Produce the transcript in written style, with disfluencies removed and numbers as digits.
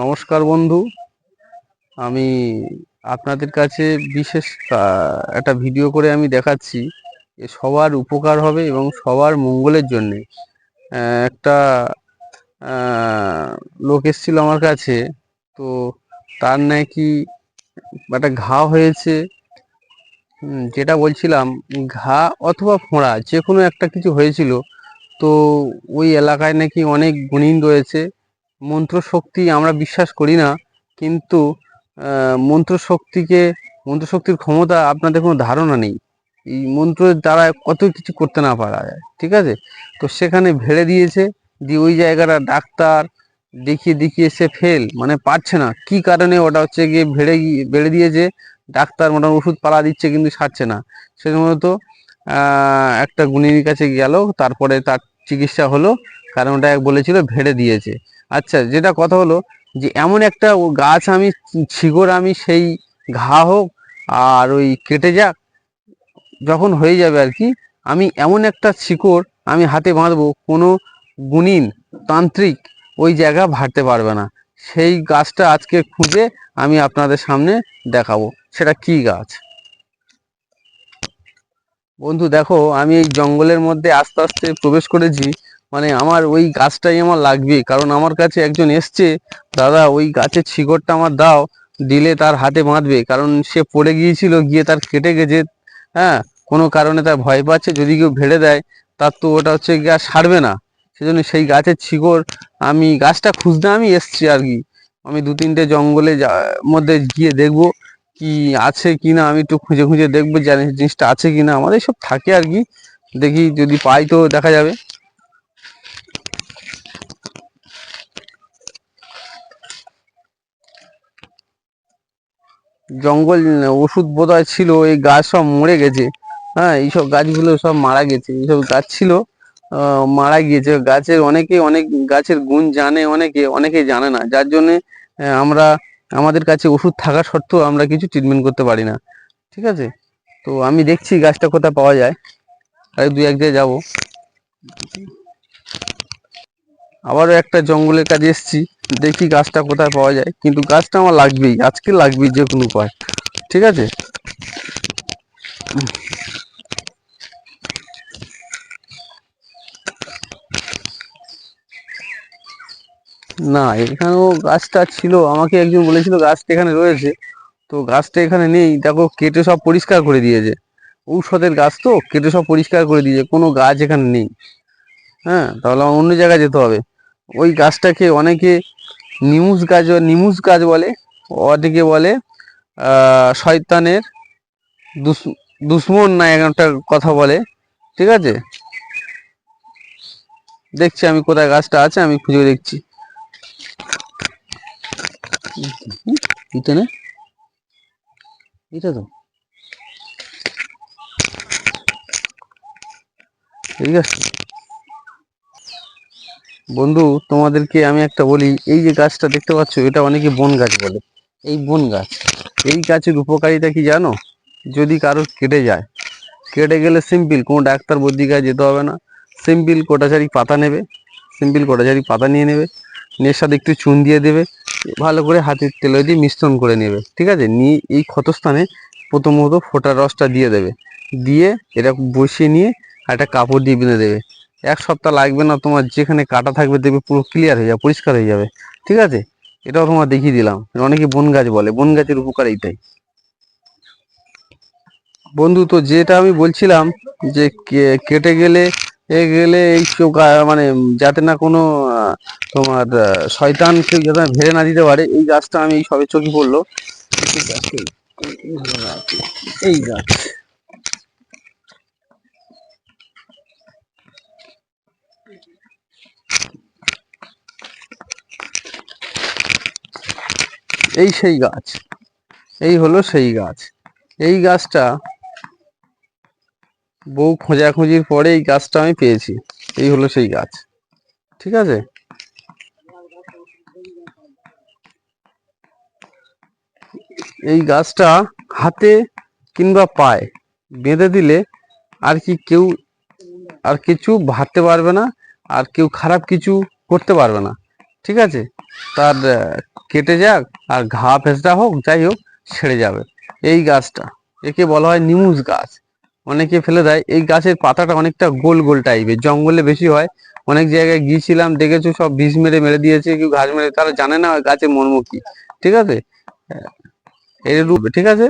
নমস্কার বন্ধু, আমি আপনাদের কাছে বিশেষ একটা ভিডিও করে আমি দেখাচ্ছি যে সবার উপকার হবে এবং সবার মঙ্গলের জন্যে। একটা লোক এসেছিল আমার কাছে, তো তার নাকি একটা ঘা হয়েছে। যেটা বলছিলাম, ঘা অথবা ফোঁড়া যে কোনো একটা কিছু হয়েছিল। তো ওই এলাকায় নাকি অনেক গুণিন রয়েছে। মন্ত্রশক্তি আমরা বিশ্বাস করি না, কিন্তু মন্ত্রশক্তিকে, মন্ত্রশক্তির ক্ষমতা আপনাদের কোনো ধারণা নেই। এই মন্ত্রের দ্বারা কত কিছু করতে না পারা যায়, ঠিক আছে? তো সেখানে ভেড়ে দিয়েছে, দিয়ে ওই জায়গাটা ডাক্তার দেখিয়ে দেখিয়ে সে ফেল, মানে পারছে না। কি কারণে ওটা হচ্ছে গিয়ে বেড়ে দিয়েছে, ডাক্তার মোটামুটি ওষুধ পালা দিচ্ছে কিন্তু সারছে না। সে মূলত একটা গুণিনীর কাছে গেল, তারপরে তার চিকিৎসা হলো, কারণ ওটা বলেছিল ভেড়ে দিয়েছে। আচ্ছা, যেটা কথা হলো যে এমন একটা গাছ আমি শিকড়, আমি সেই ঘা হোক আর ওই কেটে যাক, যখন হয়ে যাবে আর কি, আমি এমন একটা শিকড় আমি হাতে বাঁধবো, কোনো গুণিন তান্ত্রিক ওই জায়গা ভাঁড়তে পারবে না। সেই গাছটা আজকে খুঁজে আমি আপনাদের সামনে দেখাবো। সেটা কি গাছ? বন্ধু দেখো, আমি এই জঙ্গলের মধ্যে আস্তে আস্তে প্রবেশ করেছি। মানে আমার ওই গাছটাই আমার লাগবে, কারণ আমার কাছে একজন এসছে, দাদা ওই গাছের শিকড়টা আমার দাও, দিলে তার হাতে বাঁধবে, কারণ সে পড়ে গিয়েছিল, গিয়ে তার কেটে গেছে। হ্যাঁ, কোনো কারণে তার ভয় পাচ্ছে, যদি কেউ ভেড়ে দেয় তার তো ওটা হচ্ছে গিয়ে আর সারবে না। সেজন্য সেই গাছের শিকড়, আমি গাছটা খুঁজতে আমি এসছি আর কি। আমি দু তিনটে জঙ্গলে মধ্যে গিয়ে দেখবো কি আছে কিনা, আমি একটু খুঁজে খুঁজে দেখবো জিনিসটা আছে কিনা। আমাদের সব থাকে আর কি, দেখি যদি পাই তো দেখা যাবে। জঙ্গল ওষুধ বোধহয় ছিল, এই গাছ সব মরে গেছে। হ্যাঁ, এইসব গাছগুলো সব মারা গেছে, এইসব গাছ ছিল মারা গিয়েছে। গাছের অনেকে অনেক গাছের গুণ জানে, অনেকে অনেকে জানে না, যার জন্যে আমরা, আমাদের কাছে ওষুধ থাকা সত্ত্বেও আমরা কিছু ট্রিটমেন্ট করতে পারি না, ঠিক আছে? তো আমি দেখছি গাছটা কোথায় পাওয়া যায়, আর দু এক জায়গায় যাবো। আবারও একটা জঙ্গলের কাজে এসেছি, দেখি গাছটা কোথায় পাওয়া যায়, কিন্তু গাছটা আমার লাগবেই, আজকে লাগবেই যে কোনো উপায়, ঠিক আছে? না, এখানেও গাছটা ছিল, আমাকে একজন বলেছিল গাছটা এখানে রয়েছে, তো গাছটা এখানে নেই। দেখো কেটে সব পরিষ্কার করে দিয়েছে, ঔষধের গাছ তো কেটে সব পরিষ্কার করে দিয়েছে, কোনো গাছ এখানে নেই। হ্যাঁ, তাহলে আমার অন্য জায়গায় যেতে হবে। ওই গাছটাকে অনেকে নিমুজ গাছ বলে, অনেকে বলে শয়তানের দুশ্মন, না একটা কথা বলে, ঠিক আছে? দেখছি আমি কোথায় গাছটা আছে, আমি খুঁজে দেখছি। এটা না, এটা তো, ঠিক আছে বন্ধু, তোমাদেরকে আমি একটা বলি, এই যে গাছটা দেখতে পাচ্ছ, এটা অনেকে বন গাছ বলে। এই বন গাছ, এই গাছের উপকারিতা কি জানো? যদি কারোর কেটে যায়, কেটে গেলে সিম্পল, কোনো ডাক্তার বদ্যিকায় যেতে হবে না। সিম্পল কোটাচারি পাতা নেবে, সিম্পল কোটাচারি পাতা নিয়ে নেবে, এর সাথে একটু চুন দিয়ে দেবে, ভালো করে হাতের তেলে দিয়ে মিশ্রণ করে নেবে, ঠিক আছে? নিয়ে এই ক্ষতস্থানে প্রথমত ফোটার রসটা দিয়ে দেবে, দিয়ে এটা বসিয়ে নিয়ে একটা কাপড় দিয়ে বেঁধে দেবে। এক সপ্তাহ লাগবে না, তোমার যেখানে কাটা থাকবে দেখবে পুরো ক্লিয়ার হয়ে যাবে, পরিষ্কার হয়ে যাবে, ঠিক আছে? এটাও তোমার দেখিয়ে দিলাম। অনেকে বন গাছ বলে, বন গাছের উপকার এইটাই। বন্ধু, তো যেটা আমি বলছিলাম, যে কেটে গেলে এই সব মানে যাতে না কোনো তোমার শয়তান কেউ যাতে ভেড়ে না দিতে পারে, এই গাছটা আমি এই সবে চোখে পড়লো। এই গাছটাই, এই গাছ, এই সেই গাছ, এই হলো সেই গাছ। এই গাছটা বহু খোঁজাখুঁজির পরে এই গাছটা আমি পেয়েছি। এই হলো সেই গাছ, ঠিক আছে? এই গাছটা হাতে কিংবা পায়ে বেঁধে দিলে আর কি কেউ আর কিছু ভাবতে পারবে না, আর কেউ খারাপ কিছু করতে পারবে না, ঠিক আছে? তার কেটে যাক আর ঘা ফেঁচড়া হোক, যাই হোক, ছেড়ে যাবে। এই গাছটা, একে বলা হয় নিমুজ গাছ। অনেকে ফেলে দেয়। এই গাছের পাতাটা অনেকটা গোল গোল টাইপের, জঙ্গলে বেশি হয়। অনেক জায়গায় গিয়েছিলাম, দেখেছো সব বিষ মেরে মেরে দিয়েছে, কেউ ঘাস মেরে, তারা জানে না গাছের মর্ম কি। ঠিক আছে, এর রূপ, ঠিক আছে।